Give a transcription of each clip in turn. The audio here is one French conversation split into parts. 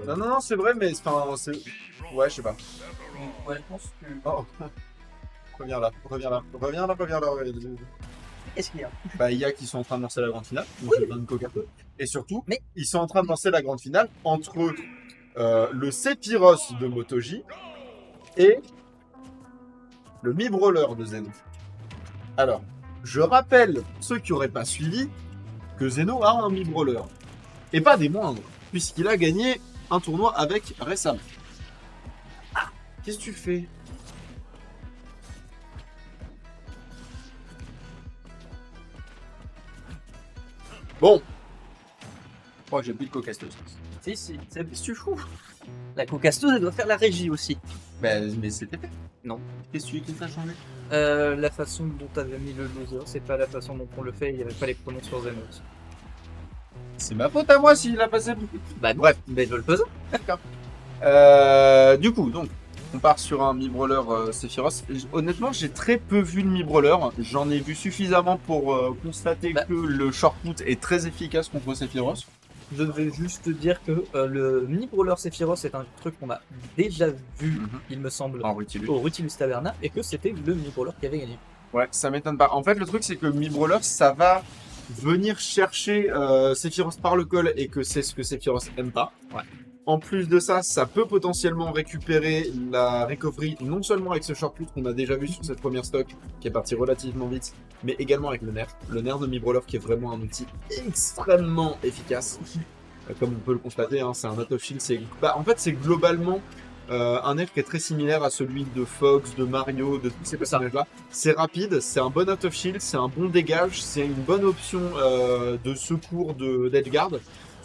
Non, non, non, c'est vrai, mais enfin, c'est. Ouais, je sais pas. Ouais, je pense que. Oh. Reviens là, reviens là, reviens là, reviens là. Qu'est-ce qu'il y a? Bah, il y a qui sont en train de lancer la grande finale, donc j'ai besoin de coca. Et surtout, Mais- ils sont en train de lancer la grande finale entre le Sephiroth de Motoji et le Mi Brawler de Zeno. Alors, je rappelle ceux qui n'auraient pas suivi que Zeno a un Mi Brawler. Et pas des moindres, puisqu'il a gagné un tournoi avec récemment. Ah, qu'est-ce que tu fais? Bon. Je crois que j'ai plus de cocasteuse. Si, c'est tu fou. La cocasteuse, elle doit faire la régie aussi. Ben, mais c'était fait. Non. Qu'est-ce que tu as changé? La façon dont t'avais mis le loser, c'est pas la façon dont on le fait, il n'y avait pas les pronoms sur Zenos. C'est ma faute à moi s'il a passé. Bah non, Bref. mais je le faisais. Du coup, donc, on part sur un Mi Brawler Sephiroth. Honnêtement, j'ai très peu vu de Mi Brawler. J'en ai vu suffisamment pour constater que le shortcut est très efficace contre Sephiroth. Je vais juste dire que le mini brawler Sephiroth c'est un truc qu'on a déjà vu, il me semble, En Rutilus. au Rutilus Taverna, et que c'était le mini brawler qui avait gagné. Ouais, ça m'étonne pas. En fait, le truc, c'est que Mi Brawler, ça va venir chercher Sephiroth par le col et que c'est ce que Sephiroth aime pas. Ouais. En plus de ça, ça peut potentiellement récupérer la recovery, non seulement avec ce shortcut qu'on a déjà vu sur cette première stock, qui est parti relativement vite, mais également avec le nerf. Le nerf de Mi Brawler qui est vraiment un outil extrêmement efficace. Comme on peut le constater, hein, c'est un out of shield. En fait, c'est globalement un nerf qui est très similaire à celui de Fox, de Mario, de tous ces personnages-là. C'est rapide, c'est un bon out of shield, c'est un bon dégage, c'est une bonne option de secours d'Edgeguard.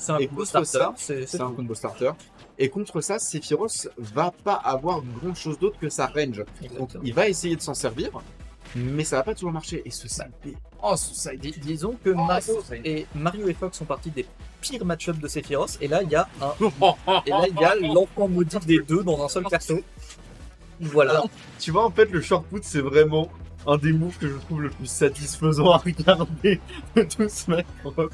C'est un Et combo contre starter, ça, c'est un tout. combo starter. Et contre ça, Sephiroth va pas avoir grand chose d'autre que sa range. Donc Exactement. il va essayer de s'en servir, mais ça va pas toujours marcher. Et ce side B. Oh, ce side B. Disons que Mario et Fox sont partis des pires match-ups de Sephiroth, et là il y a l'enfant maudit des deux dans un seul perso. Voilà. Alors, tu vois, en fait, le shortput, c'est vraiment un des moves que je trouve le plus satisfaisant à regarder de tout Smash Bros.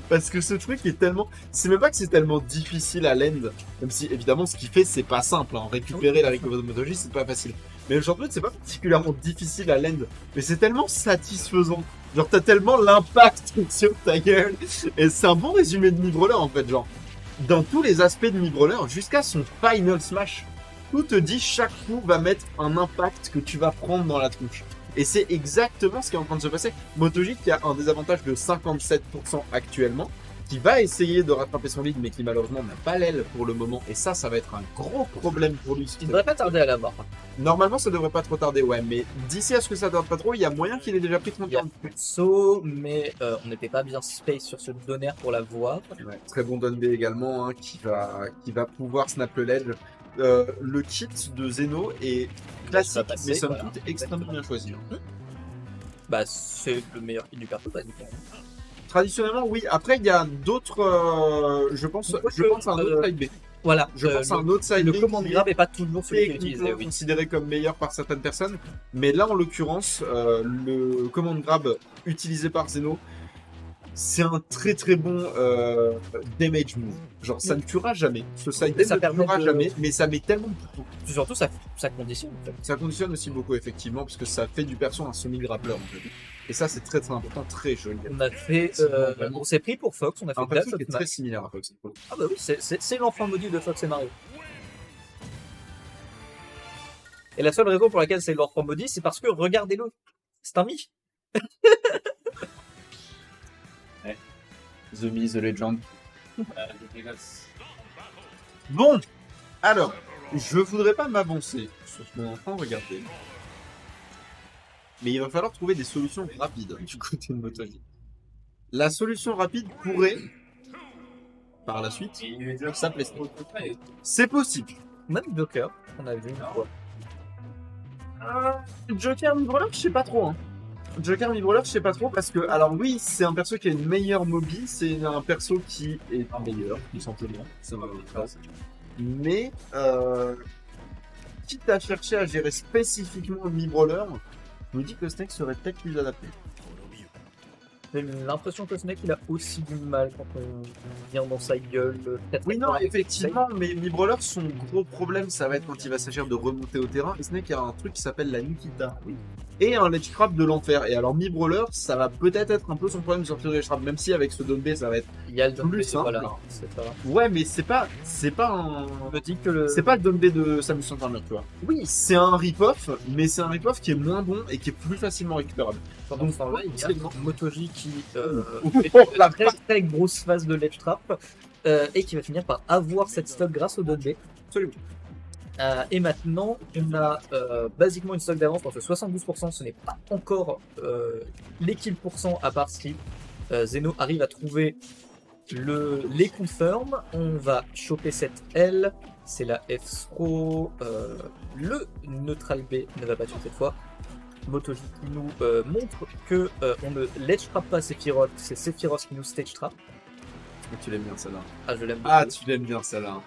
Parce que ce truc est tellement... C'est même pas que c'est tellement difficile à l'end, même si, évidemment, ce qu'il fait, c'est pas simple. Hein. Récupérer la recovery de Motoji, c'est pas facile. Mais le shortput, c'est pas particulièrement difficile à l'end, mais c'est tellement satisfaisant. Genre, t'as tellement l'impact sur ta gueule. Et c'est un bon résumé de Mi Brawler, en fait, genre. Dans tous les aspects de Mi Brawler, jusqu'à son final smash, tout te dit chaque coup va mettre un impact que tu vas prendre dans la tronche. Et c'est exactement ce qui est en train de se passer. Motoji qui a un désavantage de 57% actuellement, qui va essayer de rattraper son lead, mais qui malheureusement n'a pas l'aile pour le moment. Et ça va être un gros problème pour lui. Il devrait pas tarder à l'avoir. Normalement, ça devrait pas trop tarder, ouais. Mais d'ici à ce que ça tarde pas trop, il y a moyen qu'il ait déjà pris 30 Il y a So, mais on n'était pas bien space sur ce donner pour la voir. Ouais, très bon Don B également, hein, qui va pouvoir snap le ledge. Le kit de Zeno est classique, passer, mais somme voilà. toute extrêmement bien choisi. Bah, c'est le meilleur kit du perso, basiquement. Traditionnellement, oui. Après, il y a d'autres. Je pense à un autre side B. Voilà, Je pense à un autre side le B command qui grab est pas toujours celui qui est techniquement utilisé, oui. considéré comme meilleur par certaines personnes. Mais là, en l'occurrence, le command grab utilisé par Zeno, c'est un très très bon damage move. Genre, ça ne tuera jamais. Ce side B Ça ne permet tuera de- jamais, mais ça met tellement de coups. Surtout, ça conditionne. En fait. Ça conditionne aussi beaucoup, effectivement, parce que ça fait du perso un semi-grappler. En fait. Et ça, c'est très très important, très joli. On a fait. On s'est pris pour Fox, on a fait Un Dash perso qui est of très Max. similaire à Fox. Ah bah oui, c'est l'enfant maudit de Fox et Mario. Et la seule raison pour laquelle c'est l'enfant maudit, c'est parce que regardez-le, c'est un mi. The Me, The Legend. Bon, alors, je voudrais pas m'avancer sur ce qu'on est en train de regarder. Mais il va falloir trouver des solutions rapides du côté de Motoji. La solution rapide pourrait, par la suite, s'appeler. C'est possible. Même Joker, on a vu une fois. Joker Mi-Brawler, je sais pas trop. Hein. Joker Mi-Brawler, je sais pas trop parce que, alors oui, c'est un perso qui a une meilleure mobi, c'est un perso qui est meilleur, tout simplement. Ça va être phrase. Mais, quitte à chercher à gérer spécifiquement le Mi-Brawler, je me dis que le Snake serait peut-être plus adapté. J'ai l'impression que Snake il a aussi du mal quand on vient dans sa gueule. Oui, non, effectivement, mais Mi Brawler, son gros problème, ça va être quand il va s'agir de remonter au terrain. Et Snake a un truc qui s'appelle la Nikita. Oui. Et un ledge trap de l'enfer. Et alors, Mi Brawler, ça va peut-être être un peu son problème de sortir de ledge trap, même si avec ce down B, ça va être. Il y a le down Plus B, simple. voilà, c'est pas... Ouais, mais c'est pas un. Je me dis que le... C'est pas le down B de Samus Internet, tu vois. Oui, C'est un rip-off, mais c'est un rip-off qui est moins bon et qui est plus facilement récupérable. pendant ce temps-là, il y a Motoji qui Oh, fait la une très très grosse phase de ledge trap et qui va finir par avoir cette stock grâce au down B. Absolument. Et maintenant, on a basiquement une stock d'avance parce que 72%, ce n'est pas encore les kills pourcents à part si Zeno arrive à trouver les confirms. On va choper cette L, c'est la F-throw, le neutral B ne va pas tuer cette fois. Motoji qui nous montre que on ne ledge trap pas Sephiroth, c'est Sephiroth qui nous stage trap. Tu l'aimes bien celle-là. Ah, je l'aime Ah, beaucoup. tu l'aimes bien celle-là.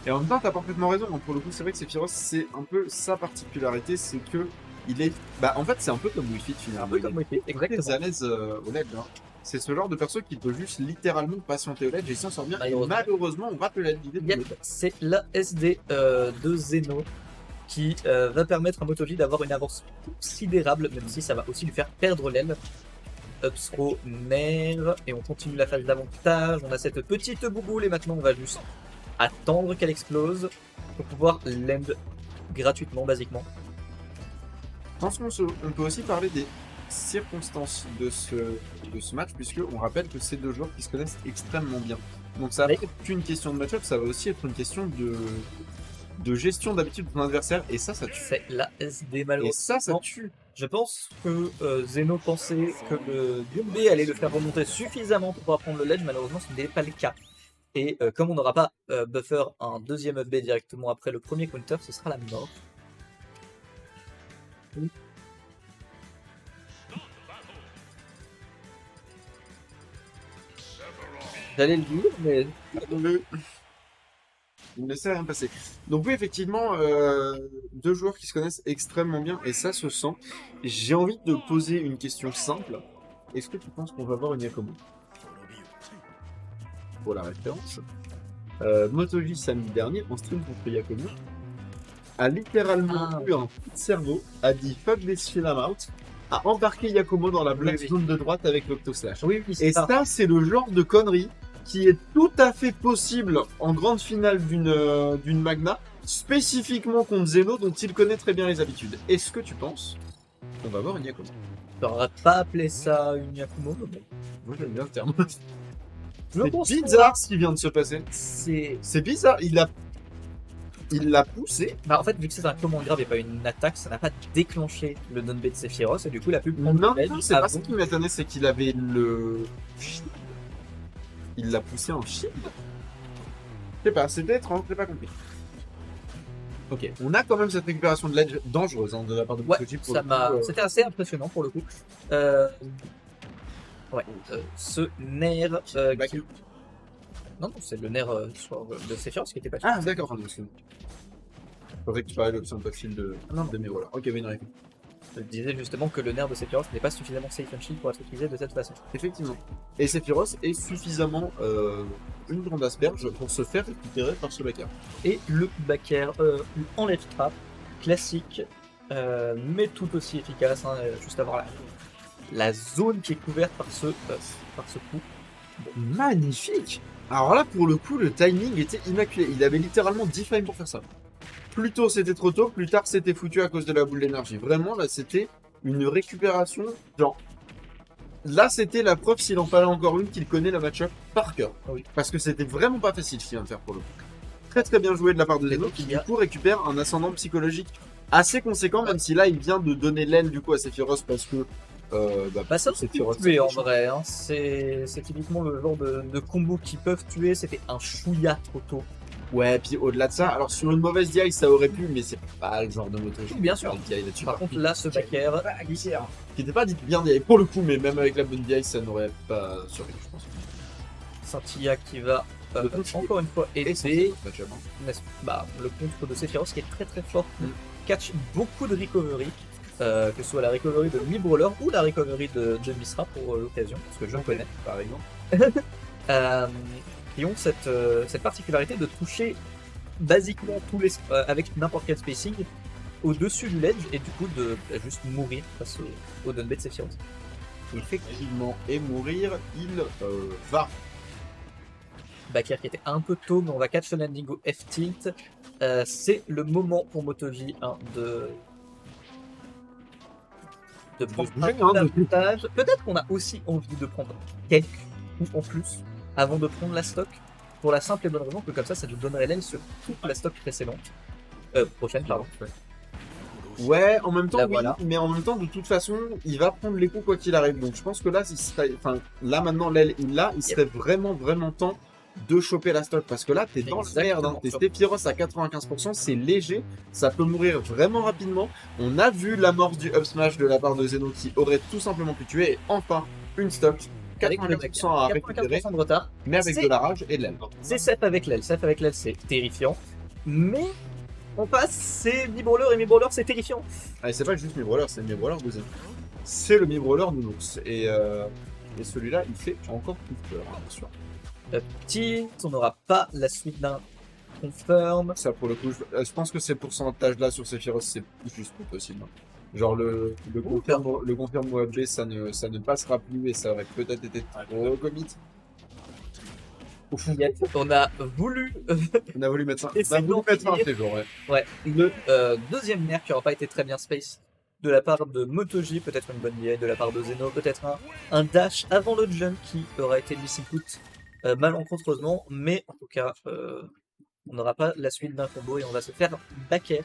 Et en même temps, t'as parfaitement raison. Pour le coup, c'est vrai que Sephiroth, c'est un peu sa particularité, c'est que il est. Bah, en fait, c'est un peu comme Wii Fit Un finalement. peu comme Wii, Très exactement. à l'aise au LED. Hein. C'est ce genre de perso qui peut juste littéralement patienter au LED et s'en sort bien. Et malheureusement, on rate le LED. Yep, c'est la SD de Zeno qui va permettre à Motoji d'avoir une avance considérable, même si ça va aussi lui faire perdre l'aile. Upthrow, Nair, et on continue la phase d'avantage. On a cette petite bouboule et maintenant on va juste attendre qu'elle explose pour pouvoir land gratuitement, basiquement. Franchement, on peut aussi parler des circonstances de ce match, puisque on rappelle que c'est deux joueurs qui se connaissent extrêmement bien. Donc ça va pas être qu'une question de match-up, ça va aussi être une question de gestion d'habitude de ton adversaire, et ça tue. C'est la SD Et malheureusement. ça tue. Je pense que Zeno pensait que le B allait le faire remonter suffisamment pour pouvoir prendre le ledge, malheureusement ce n'est pas le cas. Et comme on n'aura pas buffer un deuxième up B directement après le premier counter, ce sera la mort. J'allais le dire, mais Il ne s'est rien passé. Donc oui, effectivement, deux joueurs qui se connaissent extrêmement bien, et ça se sent. J'ai envie de poser une question simple. Est-ce que tu penses qu'on va voir une Yakomo? Pour la référence, Motoji samedi dernier, en stream contre Yakomo, a littéralement eu un coup de cerveau, a dit fuck this film out, a embarqué Yakomo dans la black zone de droite avec l'Octoslash. oui, Et ça, c'est le genre de connerie qui est tout à fait possible en grande finale d'une Magna, spécifiquement contre Zeno, dont il connaît très bien les habitudes. Est-ce que tu penses qu'on va voir une Yakomo? t'aurais pas appelé ça une Yakumo, mais bon. Moi, j'aime bien le terme. Je pense C'est bizarre ce qui vient de se passer. c'est... C'est bizarre, il l'a poussé. Bah, en fait, vu que c'est un command grave et pas une attaque, ça n'a pas déclenché le down B de Sephiroth, et du coup, il a pu prendre Non, le ledge non, c'est pas avant. ça qui m'étonnait, c'est qu'il avait le... Il l'a poussé en shield. Je sais pas, c'était étrange, j'ai pas compris. Ok, on a quand même cette récupération de l'edge dangereuse de la part de Ouais, Motoji pour ça le m'a... coup, C'était assez impressionnant pour le coup. Ouais, ce nerf qui... Non, c'est le nerf de Sephiroth qui était pas Ah, d'accord, pardon, excuse-moi. Je pensais que tu parlais de l'option de profil de mes rollers. Ok, oui, non, Je disais justement que le nerf de Sephiroth n'est pas suffisamment safe and shield pour être utilisé de cette façon. effectivement. Et Sephiroth est suffisamment une grande asperge pour se faire récupérer par ce backer. Et le backer en ledge trap, classique, mais tout aussi efficace, hein, juste avoir la zone qui est couverte par ce coup. Magnifique! Alors là, pour le coup, le timing était immaculé. Il avait littéralement 10 frames pour faire ça. Plus tôt, c'était trop tôt. Plus tard, c'était foutu à cause de la boule d'énergie. Vraiment, là, c'était une récupération. Genre, là, c'était la preuve, s'il en fallait encore une, qu'il connaît le match-up par cœur. Oui. Parce que c'était vraiment pas facile ce qu'il vient de faire pour le coup. Très très bien joué de la part de Zeno, qui du coup récupère un ascendant psychologique assez conséquent, même si là, il vient de donner l'aile du coup à Sephiroth parce que... Bah ça c'est peut tuer en vrai, hein. C'est typiquement le genre de combo qui peuvent tuer, c'était un chouïa trop tôt. Ouais, puis au-delà de ça, alors sur une mauvaise DI ça aurait pu, mais c'est pas le genre de moto. Bien sûr. Par contre là, ce backer, qui était pas dit bien DI pour le coup, mais même avec la bonne DI ça n'aurait pas survécu, je pense. Scintilla qui va encore une fois aider. Bah, le contre de Sephiroth qui est très très fort, catch beaucoup de recovery. que ce soit la recovery de Mi-Brawler ou la recovery de Misra pour l'occasion, parce que je connais. Par exemple. Qui ont cette particularité de toucher basiquement tous les avec n'importe quel spacing au-dessus du ledge et du coup de juste mourir face au Dunbait de Sephiroth. Effectivement, et mourir, il va. Bakir qui était un peu tôt, mais on va catch le landing au F-tilt. C'est le moment pour Motoji de prendre bouger, un peu d'avantage. Peut-être qu'on a aussi envie de prendre quelques coups en plus avant de prendre la stock, pour la simple et bonne raison que comme ça nous donnerait l'aile sur toute la stock précédente. Prochaine, pardon. Ouais, en même temps, Là, oui, voilà. mais en même temps, de toute façon, il va prendre les coups quoi qu'il arrive. Donc je pense que là, là maintenant, l'aile, il serait vraiment temps de choper la stock. Parce que là, t'es dans la merde, hein. T'es Sephiroth à 95%, c'est léger, ça peut mourir vraiment rapidement. On a vu l'amorce du up smash de la part de Zeno qui aurait tout simplement pu tuer. Et enfin, une stock, 95% à récupérer, 95% de retard. mais avec de la rage et de l'aile. C'est safe avec l'aile. Safe avec l'aile, c'est terrifiant. Mais on passe, c'est Mi-Brawler et Mi-Brawler, c'est terrifiant. Ah, et c'est pas juste Mi-Brawler, c'est Mi-Brawler de Zeno. C'est le Mi-Brawler de Nox. Et celui-là, il fait encore plus peur, hein, bien sûr. Petit, on n'aura pas la suite d'un confirm. Ça, pour le coup, je pense que ces pourcentages-là sur Sephiroth, c'est juste pas possible. Genre, le confirm OAB, ça ne passera plus et ça aurait peut-être été trop commit. On a voulu. On a voulu mettre ça. Et On a voulu mettre ça un finir. jour, ouais. Ouais, le deuxième nerf qui n'aura pas été très bien space de la part de Motoji, peut-être une bonne idée, de la part de Zeno, peut-être un dash avant le jump qui aura été missing put malencontreusement, mais en tout cas, on n'aura pas la suite d'un combo et on va se faire backer.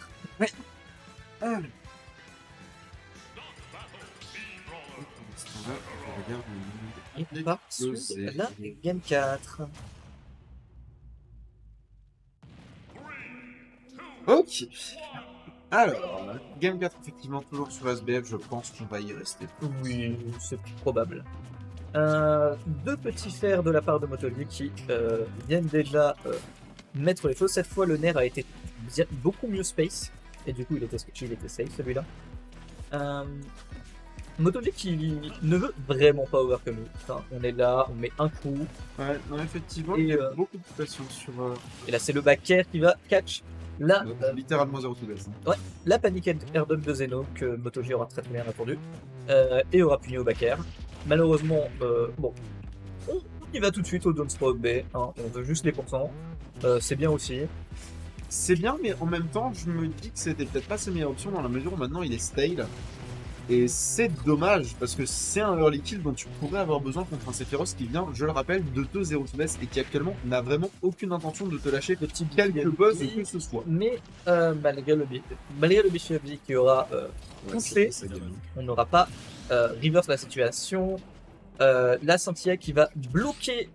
Et pas la game 4. Ok. Alors, Game 4, effectivement, toujours sur SBF, je pense qu'on va y rester. Oui, c'est probable. Deux petits fers de la part de Motoji qui viennent déjà mettre les choses. Cette fois, le nerf a été beaucoup mieux space. Et du coup, il était safe celui-là. Motoji qui ne veut vraiment pas overcome. Enfin, on est là, on met un coup. Ouais, non, effectivement, Et, il y a beaucoup de pression sur. Et là, c'est le backer qui va catch littéralement 0 to death. la panic airdog de Zeno que Motoji aura très bien répondu. Et aura puni au backer. Malheureusement, bon, on y va tout de suite au Don't Throw B. Hein, on veut juste les pourcents. C'est bien aussi. C'est bien, mais en même temps, je me dis que c'était peut-être pas sa meilleure option dans la mesure où maintenant il est stale. Et c'est dommage parce que c'est un early kill dont tu pourrais avoir besoin contre un Sephiroth qui vient, je le rappelle, de 2-0 to death et qui actuellement n'a vraiment aucune intention de te lâcher quelques boss que ce soit. Mais malgré le Bishobi qui aura poussé, on n'aura pas reverse la situation. La Scintilla qui va bloquer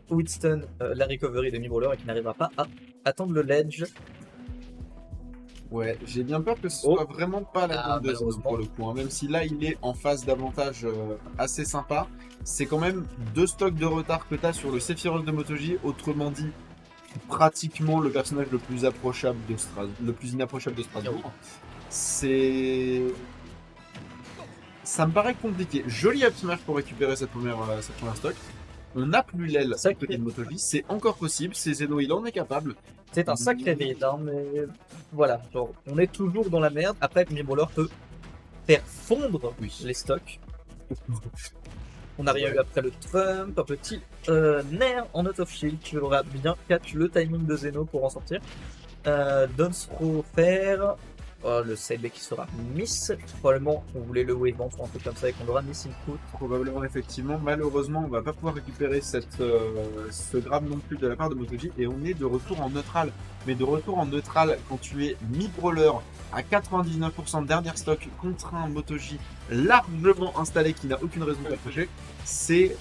Winston la recovery de Mi-Brawler et qui n'arrivera pas à attendre le ledge. Ouais, j'ai bien peur que ce soit vraiment pas la bonne deuxième pour le coup. Hein. Même si là il est en phase d'avantage assez sympa, c'est quand même 2 stocks de retard que tu as sur le Sephiroth de Motoji. Autrement dit, pratiquement le personnage le plus approchable de le plus inapprochable de Strasbourg. C'est. Ça me paraît compliqué. Joli up smash pour récupérer cette première stock. On n'a plus l'aile à côté de Motoji, c'est encore possible, c'est Zeno, il en est capable. C'est un sacré vide, hein, mais voilà, genre, on est toujours dans la merde. Après, Mi-Brawler peut faire fondre les stocks. On n'a rien eu après le Trump, un petit nerf en out of shield qui aura bien catch le timing de Zeno pour en sortir. Donsro faire. Le side B qui sera miss. Probablement on voulait le wave ou un truc comme ça et qu'on aura miss input. Probablement, effectivement. Malheureusement, on va pas pouvoir récupérer ce grab non plus de la part de Motoji et on est de retour en neutral. Mais de retour en neutral quand tu es mi-brawler à 99% de dernière stock contre un Motoji largement installé qui n'a aucune raison d'approcher, c'est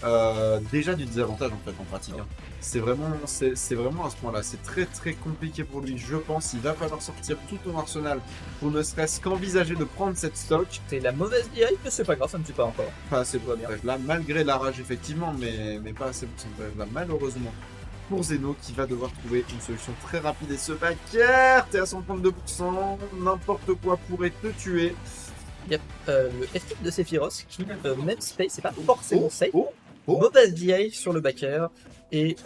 déjà du désavantage en fait en pratique. Hein. C'est vraiment à ce point-là. C'est très très compliqué pour lui, je pense. Il va falloir sortir tout ton arsenal pour ne serait-ce qu'envisager de prendre cette stock. C'est la mauvaise DI, mais c'est pas grave, ça ne tue pas encore. Pas assez de pourcentage là, malgré la rage effectivement, mais pas assez de pourcentage là, malheureusement. pour Zeno qui va devoir trouver une solution très rapide et se bagarre. T'es à 132%, n'importe quoi pourrait te tuer. Le F de Sephiroth qui, même space, c'est pas forcément safe. Oh. Mauvaise DI sur le backer. Et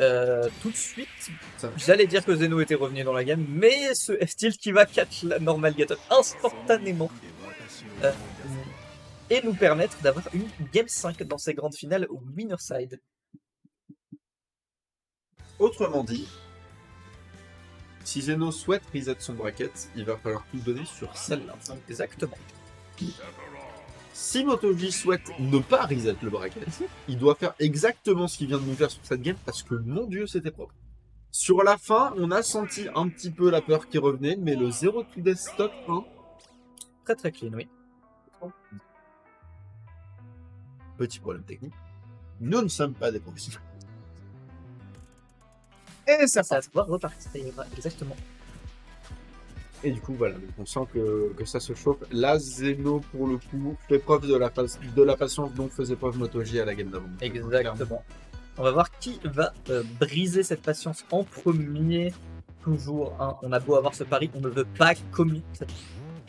tout de suite, Ça. j'allais dire que Zeno était revenu dans la game, mais ce F-Tilt qui va catch la normal get up instantanément et nous permettre d'avoir une Game 5 dans ces grandes finales au winner side. Autrement dit, si Zeno souhaite reset son bracket, il va falloir tout donner sur celle-là. Exactement. Si Motoji souhaite ne pas reset le bracket, il doit faire exactement ce qu'il vient de nous faire sur cette game parce que mon dieu c'était propre. Sur la fin, on a senti un petit peu la peur qui revenait, mais le 0 to death stock 1, Très très clean, oui. petit problème technique, nous ne sommes pas des professionnels. Et ça Ça va repartir, exactement. Et du coup, voilà, donc on sent que ça se chauffe. Là, Zeno, pour le coup, fait preuve de la patience dont faisait preuve Motoji à la game d'avant. Exactement. On va voir qui va briser cette patience en premier. Toujours, hein, on a beau avoir ce pari, on ne veut pas commit.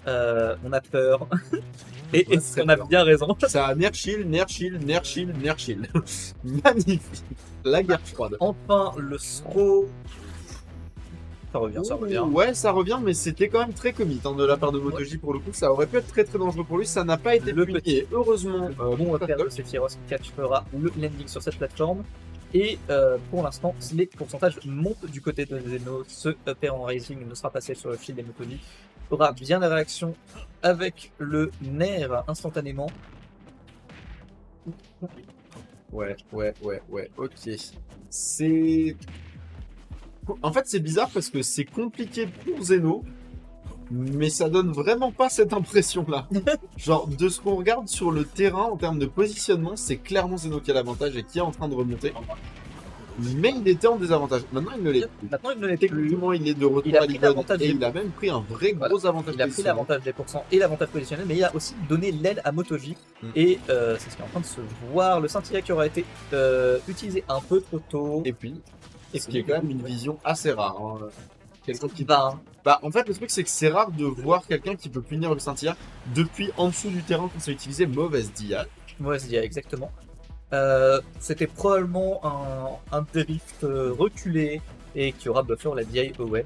On a peur. Et on a bien raison. Ça a Nerchil. Magnifique. La guerre froide. Enfin, le Scro. Ça revient. Ouais, ça revient, mais c'était quand même très commit hein, de la part de Motoji pour le coup. Ça aurait pu être très très dangereux pour lui. Ça n'a pas été Le puni. petit. Et heureusement, Bon affaire de Sephiroth qui catchera le landing sur cette plateforme. Et pour l'instant, les pourcentages montent du côté de Zeno. Ce upper en Rising ne sera pas safe sur le field des Motoji. Aura bien la réaction avec le nerf instantanément. Ouais, ok. C'est... En fait, c'est bizarre parce que c'est compliqué pour Zeno, mais ça donne vraiment pas cette impression-là. Genre, de ce qu'on regarde sur le terrain en termes de positionnement, c'est clairement Zeno qui a l'avantage et qui est en train de remonter. Mais il était en désavantage. Maintenant, il ne l'est plus. Maintenant, il ne l'est plus. Techniquement, il est de retour Il a à pris l'Ibon l'avantage et des- il a même pris un vrai gros avantage. Il a pris positionnel. l'avantage des pourcents et l'avantage positionnel, mais il a aussi donné l'aide à Motoji. Mm. Et c'est ce qui est en train de se voir. Le scintilla qui aura été utilisé un peu trop tôt. Et puis, ce qui est quand même une vision assez rare. Hein. Quelqu'un qui... Bah, Bah, en fait, le truc, c'est que c'est rare de voir quelqu'un qui peut punir le scintilla depuis en dessous du terrain quand c'est utilisé mauvaise dia. ouais, c'est exactement. C'était probablement un drift reculé et qui aura buffer la DI away.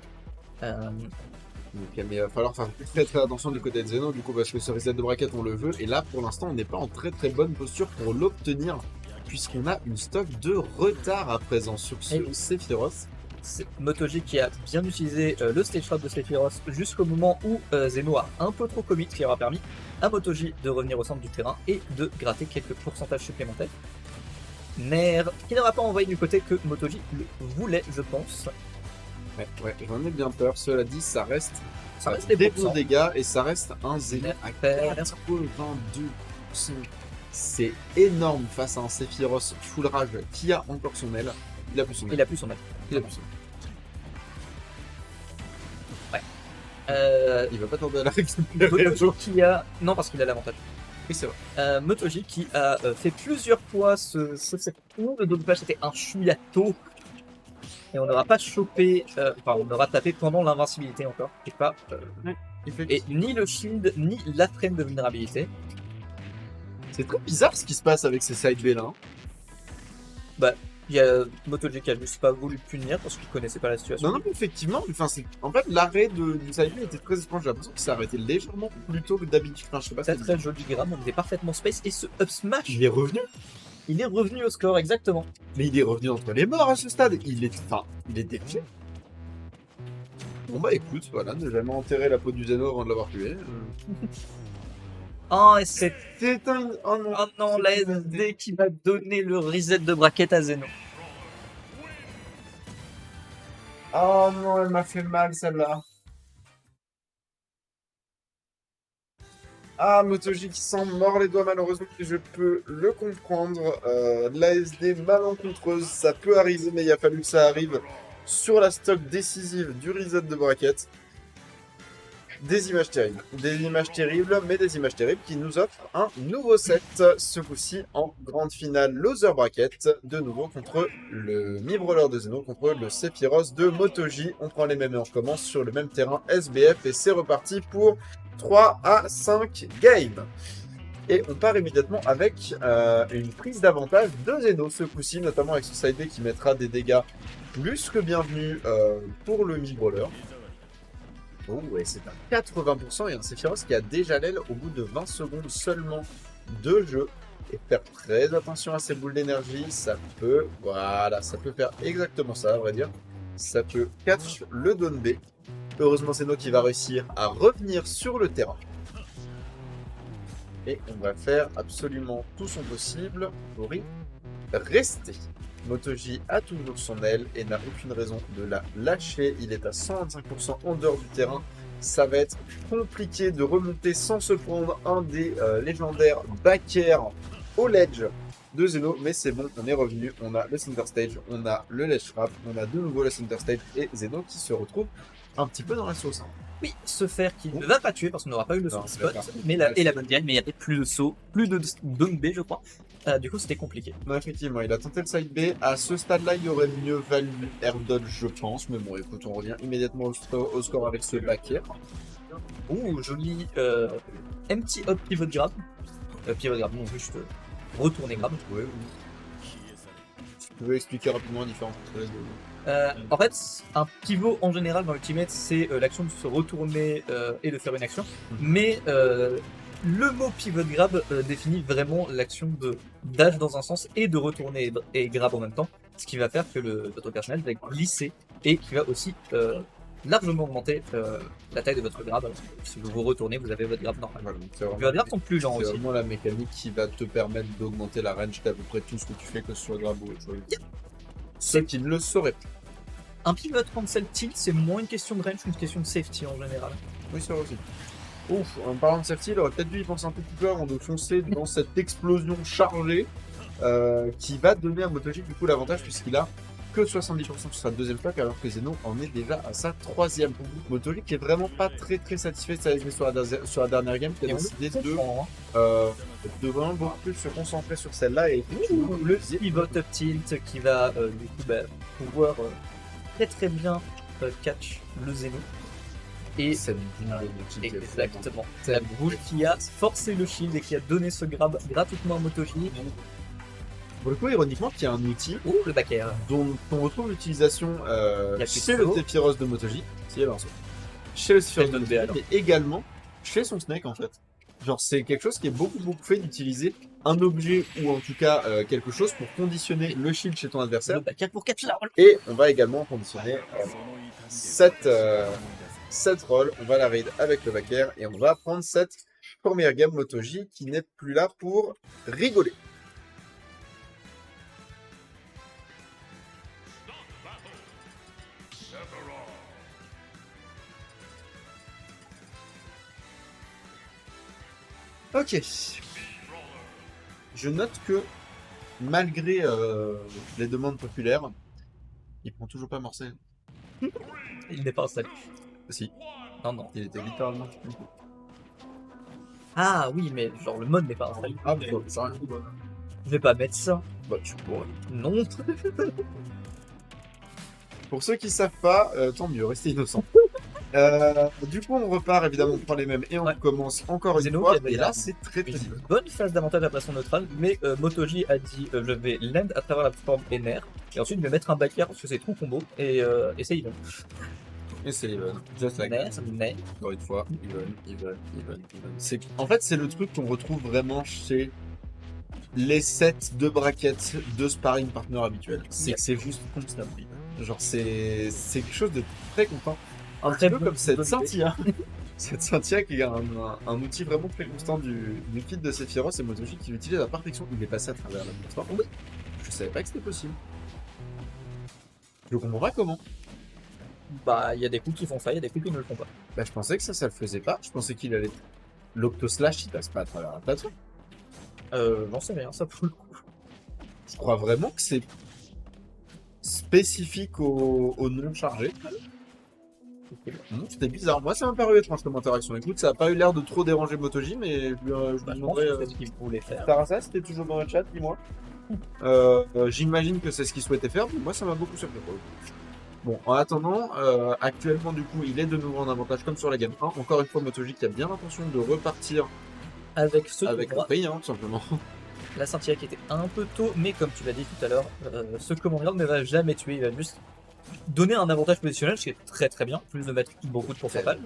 Donc, mais il va falloir faire très très attention du côté de Zeno, du coup, parce que ce reset de bracket, on le veut. Et là, pour l'instant, on n'est pas en très très bonne posture pour l'obtenir, puisqu'on a une stock de retard à présent sur ce Et oui. Sephiroth. C'est Motoji qui a bien utilisé le stage trap de Sephiroth jusqu'au moment où Zeno a un peu trop commit, qui aura permis à Motoji de revenir au centre du terrain et de gratter quelques pourcentages supplémentaires. Nair qui n'aura pas envoyé du côté que Motoji le voulait, je pense. Ouais, j'en ai bien peur. Cela dit, ça reste des des pourcents. bons dégâts et ça reste un Zeno à Super. 82%. C'est énorme face à un Sephiroth full rage qui a encore son aile. Il a plus son aile. Il a plus son aide. Il a plus son aile. Il va pas tarder à la récupérer. Motoji qui a... Non, parce qu'il a l'avantage. Oui, c'est vrai. Motoji qui a fait plusieurs fois cette tour de double flash, c'était un chouillato. Et on n'aura pas chopé, enfin on aura tapé pendant l'invincibilité encore. Et pas, et ni le shield, ni la frame de vulnérabilité. C'est très bizarre ce qui se passe avec ces side B là. Il y a Motoji qui a juste pas voulu punir parce qu'il connaissait pas la situation. Non, mais effectivement, enfin, en fait, l'arrêt du side B était très étrange. J'ai l'impression qu'il s'est arrêté légèrement plus tôt que d'habitude. Enfin, je sais pas Très si très joli gramme, on était parfaitement space. Et ce up smash, il est revenu. il est revenu au score exactement. Mais il est revenu entre les morts à ce stade. Il est défait. Bon bah écoute, voilà, ne jamais enterrer la peau du Zeno avant de l'avoir tué. Oh, et c'est... C'est un... Oh non. Oh non, la SD qui va donner le reset de bracket à Zeno. Oh non, elle m'a fait mal celle-là. Ah, Motoji qui s'en mord les doigts malheureusement, et je peux le comprendre. L'ASD malencontreuse, ça peut arriver, mais il a fallu que ça arrive sur la stock décisive du reset de bracket. Des images terribles. Des images terribles, mais des images terribles qui nous offrent un nouveau set, ce coup-ci en grande finale Loser Bracket, de nouveau contre le Mi Brawler de Zeno, contre le Sephiroth de MotoG. On prend les mêmes et on recommence sur le même terrain SBF et c'est reparti pour 3 à 5 games. Et on part immédiatement avec une prise d'avantage de Zeno, ce coup-ci, notamment avec ce side B qui mettra des dégâts plus que bienvenus pour le Mi Brawler. Oh ouais, c'est à 80% et un Sephiroth qui a déjà l'aile au bout de 20 secondes seulement de jeu. Et faire très attention à ces boules d'énergie, ça peut, voilà, ça peut faire exactement ça, à vrai dire. Ça peut catch le down B. Heureusement, c'est nous qui va réussir à revenir sur le terrain. Et on va faire absolument tout son possible pour y rester. MotoG a toujours son aile et n'a aucune raison de la lâcher. Il est à 125% en dehors du terrain. Ça va être compliqué de remonter sans se prendre un des légendaires backers au ledge de Zeno. Mais c'est bon, on est revenu. On a le center stage, on a le ledge trap, on a de nouveau le center stage et Zeno qui se retrouve un petit peu dans la sauce. Oui, ce fer qui ne va pas tuer parce qu'on n'aura pas eu le Non, spot, d'accord. mais la bonne diane, mais il n'y avait plus de saut, plus de down B, je crois. Du coup, c'était compliqué. Non, effectivement, il a tenté le side B. À ce stade-là, il aurait mieux valu air dodge, je pense. Mais bon, écoute, on revient immédiatement au score avec ce backer. Ouh, joli empty up pivot grab. Pivot grab, non, juste retourner grab. Ouais, oui. Tu peux expliquer rapidement la différence entre les deux? En fait, un pivot en général dans Ultimate, c'est l'action de se retourner et de faire une action. Mais le mot pivot grab définit vraiment l'action de dash dans un sens et de retourner et grab en même temps. Ce qui va faire que votre personnage va glisser et qui va aussi largement augmenter la taille de votre grab. Alors, si vous vous retournez, vous avez votre grab normal. Voilà, donc c'est Les vraiment, grabs sont plus lents c'est aussi. vraiment la mécanique qui va te permettre d'augmenter la range d'à peu près tout ce que tu fais, que ce soit grab ou autre chose. Ceux qui ne le sauraient pas. Un pivot cancel tilt, c'est moins une question de range qu'une question de safety en général. Oui, c'est vrai aussi. Ouf, en parlant de safety, il aurait peut-être dû y penser un petit peu avant de foncer dans cette explosion chargée qui va donner à MotoG du coup l'avantage puisqu'il a que 70% sur sa deuxième plaque alors que Zeno en est déjà à sa troisième. MotoG qui est vraiment pas très satisfait de sa XP sur la dernière game, qui a décidé de vraiment beaucoup plus se concentrer sur celle-là et Le pivot up tilt qui va du coup pouvoir très bien catch le Zeno. Et cette boule de kick. exactement, c'est la boule qui a forcé le shield et qui a donné ce grab gratuitement à MotoG. Pour le coup, ironiquement, qu'il y a un outil Oh, le back air. dont on retrouve l'utilisation Il y a chez plus de le saut. Sephiroth de MotoG, si, alors, chez le Sephiroth de Chez le MotoG, mais également chez son Snake en fait. Genre c'est quelque chose qui est beaucoup fait d'utiliser un objet ou en tout cas quelque chose pour conditionner le shield chez ton adversaire. Le back air pour catch la roll. Et on va également conditionner cette roll. On va la raid avec le back air et on va prendre cette première game MotoG qui n'est plus là pour rigoler. Ok. Je note que malgré les demandes populaires, il prend toujours pas Marseille. Il n'est pas installé. Si, Non. il était littéralement. Ah oui, mais genre le mode n'est pas installé. Ah, bah, ça rien. Je vais pas mettre ça. Bah, tu pourrais. Non. Pour ceux qui savent pas, tant mieux, restez innocents. Du coup, on repart évidemment, on prend les mêmes et on Ouais. commence encore une Zeno fois. qui avait Et là, la- c'est très Une dur. bonne phase d'avantage après son neutral, mais MotoG a dit je vais land à travers la plateforme NR et ensuite je vais mettre un back air parce que c'est trop combo et c'est even. Et c'est even. Just like NR, that. ça me met. Encore une fois, even. En fait, c'est le truc qu'on retrouve vraiment chez les sets de brackets de sparring partner habituels. C'est que c'est juste constant. Genre, c'est quelque chose de très content. Un Très petit peu bon- comme cette bonne idée. scintilla. Cette scintilla qui est un outil vraiment très constant du kit de Sephiroth et MotoG qui utilise la perfection. Il est passé à travers la plateforme. Oui. Je savais pas que c'était possible. Je comprends pas comment. Bah il y a des coups qui font ça, il y a des coups qui ne le font pas. Bah, je pensais que ça le faisait pas. Je pensais qu'il allait. L'Octoslash, il passe pas à travers la plateforme. J'en sais rien, ça pour le coup. Je crois vraiment que c'est spécifique au non chargé. C'était bizarre. Moi, ça m'a paru étrange comme interaction. Écoute, ça a pas eu l'air de trop déranger Motoji, mais je Bah, me je pense demanderais. que c'est ce qu'il voulait faire. Tarasa, c'était toujours dans le chat, dis-moi. J'imagine que c'est ce qu'il souhaitait faire, mais moi, ça m'a beaucoup surpris. Bon, en attendant, actuellement, du coup, il est de nouveau en avantage comme sur la game 1. Encore une fois, Motoji qui a bien l'intention de repartir Avec ce avec le tournoi, prix, hein, tout simplement. la scintilla qui était un peu tôt, mais comme tu l'as dit tout à l'heure, ce commandant ne va jamais tuer, il va juste donner un avantage positionnel, ce qui est très très bien, plus de mettre beaucoup de pourcentage.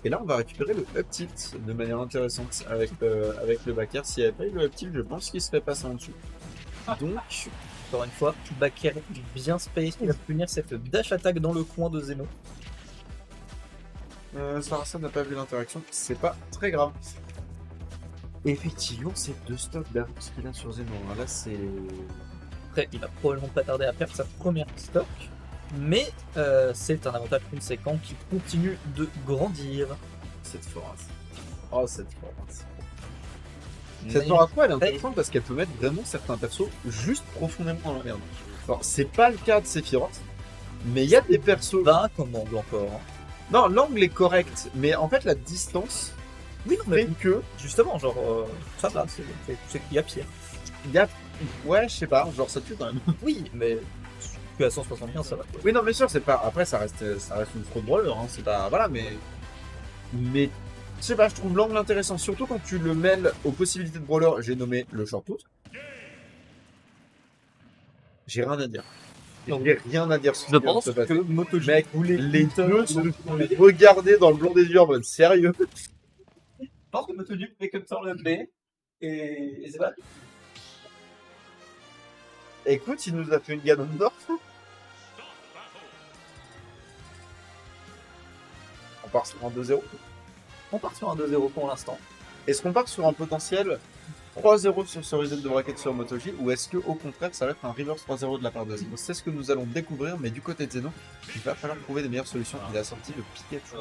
Et là, on va récupérer le up tilt de manière intéressante avec le backer. S'il n'y avait pas eu le up tilt, je pense qu'il serait passé en dessous. Donc, Encore une fois, Baker bien space, il va punir cette dash attaque dans le coin de Zeno. Sarasa n'a pas vu l'interaction, c'est pas très grave. Effectivement, c'est 2 stocks d'avance qu'il a sur Zeno. Là, c'est. Après, il va probablement pas tarder à perdre sa première stock, mais c'est un avantage conséquent qui continue de grandir. Cette force. Oh, cette force. Mais- Cette force, elle est intéressante parce qu'elle peut mettre vraiment certains persos juste profondément dans la merde. Alors, c'est pas le cas de Sephiroth, mais il y a des persos. Va comme angle encore. Hein. Non, l'angle est correct, mais en fait, la distance Oui, non, mais fait que. justement, genre, ça va, il y a pire. Il y a. Ouais, je sais pas, genre ça tue quand même. Oui, mais tu es à 175, ça va. Oui, non, bien sûr, c'est pas. Après, ça reste une fraude brawler, hein. C'est pas. Voilà, mais. Mais. Je sais pas, je trouve l'angle intéressant, surtout quand tu le mêles aux possibilités de brawler. J'ai nommé le shortput. J'ai rien à dire. J'ai rien à dire sur ce Je qui vient de pense se passer. que MotoGP Mec, voulait les deux se sont regardés dans le blanc des yeux en mode sérieux. Je pense que MotoGP fait comme ça le B et c'est pas. Écoute, il nous a fait une Ganondorf. On part sur un 2-0. On part sur un 2-0 pour l'instant. Est-ce qu'on part sur un potentiel 3-0 sur ce reset de bracket sur Motoji ou est-ce que au contraire ça va être un reverse 3-0 de la part de Zeno? C'est ce que nous allons découvrir, mais du côté de Zeno, il va falloir trouver des meilleures solutions. Il a sorti le Pikachu.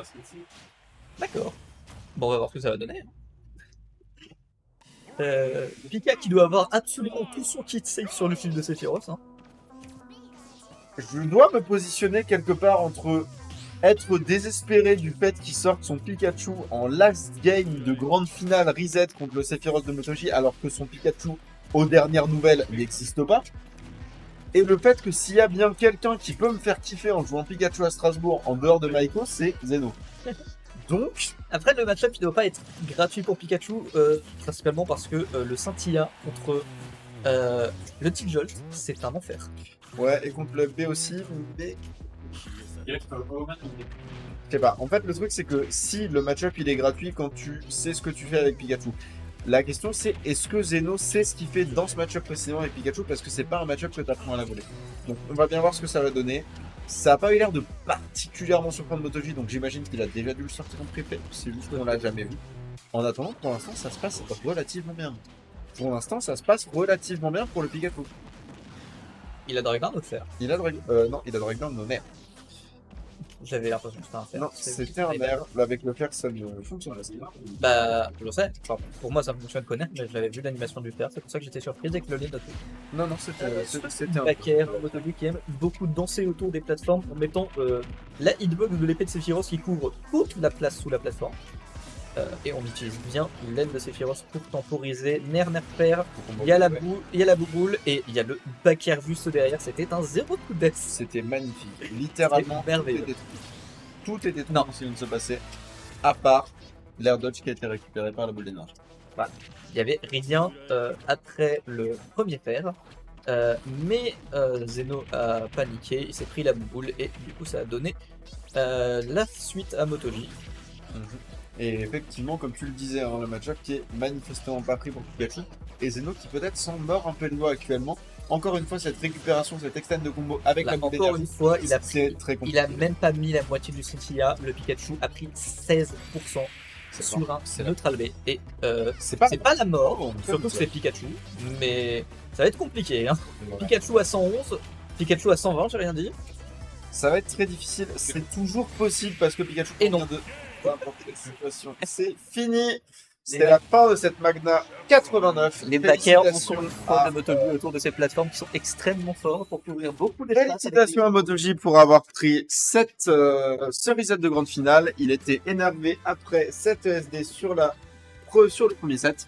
D'accord. Bon, on va voir ce que ça va donner. Pika qui doit avoir absolument tout son kit safe sur le fil de Sephiroth. Hein. Je dois me positionner quelque part entre être désespéré du fait qu'il sorte son Pikachu en last game de grande finale reset contre le Sephiroth de Motoji alors que son Pikachu aux dernières nouvelles n'existe pas. Et le fait que s'il y a bien quelqu'un qui peut me faire kiffer en jouant Pikachu à Strasbourg en dehors de Maiko, c'est Zeno. Donc, Après, le match-up il doit pas être gratuit pour Pikachu, principalement parce que le Scintilla contre le Tijolt, c'est un enfer. ouais, et contre le B aussi, mais je sais pas. En fait, le truc, c'est que si le match-up il est gratuit quand tu sais ce que tu fais avec Pikachu, la question c'est est-ce que Zeno sait ce qu'il fait dans ce match-up précédent avec Pikachu parce que c'est pas un match-up que tu apprends à la volée. Donc, on va bien voir ce que ça va donner. Ça a pas eu l'air de particulièrement surprendre Motoji, donc j'imagine qu'il a déjà dû le sortir en prépay. C'est juste qu'on l'a jamais vu. En attendant, pour l'instant, ça se passe relativement bien. Pour l'instant, ça se passe relativement bien pour le Pikachu. Il a Dragon de faire. Il a non, il a Dragon no nerf. J'avais l'impression que c'était un fer. Non, c'était un nerf. Avec le fer, ça ne fonctionne pas. Bah, je le sais. Enfin, pour moi, ça fonctionne connaître, mais j'avais vu l'animation du fer. C'est pour ça que j'étais surpris avec le lien noté. Non, non, c'était un. Backer, Motoji qui aime beaucoup danser autour des plateformes en mettant la hitbox de l'épée de Sephiroth qui couvre toute la place sous la plateforme. Et on utilise bien l'aile de Sephiroth pour temporiser. Nerf, pair. Il y a la bouboule et il y a le backer juste derrière. C'était un 0 coup de death. C'était magnifique. Littéralement, C'est merveilleux. Tout était Non. ce qui vient de se passer, à part l'air dodge qui a été récupéré par la boule d'énergie. Il n'y avait rien après le premier fer. Mais Zeno a paniqué, il s'est pris la bouboule et du coup ça a donné la suite à Motoji. Et effectivement, comme tu le disais, hein, le match-up qui est manifestement pas pris pour Pikachu. Et Zeno qui peut-être s'en mord un peu le doigt actuellement. Encore une fois, cette récupération, cette extend de combo avec Là, la boule encore d'énergie, une fois, il a c'est pris, très compliqué. il a même pas mis la moitié du Scintilla. Le Pikachu a pris 16% sur un c'est neutral B. Et C'est pas, c'est pas la mort, Bon, surtout que ça. c'est Pikachu. Mais ça va être compliqué. Hein. Pikachu à 111, Pikachu à 120, j'ai rien dit. Ça va être très difficile. C'est toujours possible parce que Pikachu Et non. vient de. Peu importe la situation. C'est fini. C'était la fin de cette Magna 89. Les backers ont Félicitations son à- de MotoGP autour de ces plateformes qui sont extrêmement forts pour couvrir beaucoup d'espace. Félicitations à MotoG pour avoir pris 7 reset de grande finale. Il était énervé après 7 ESD sur le premier set.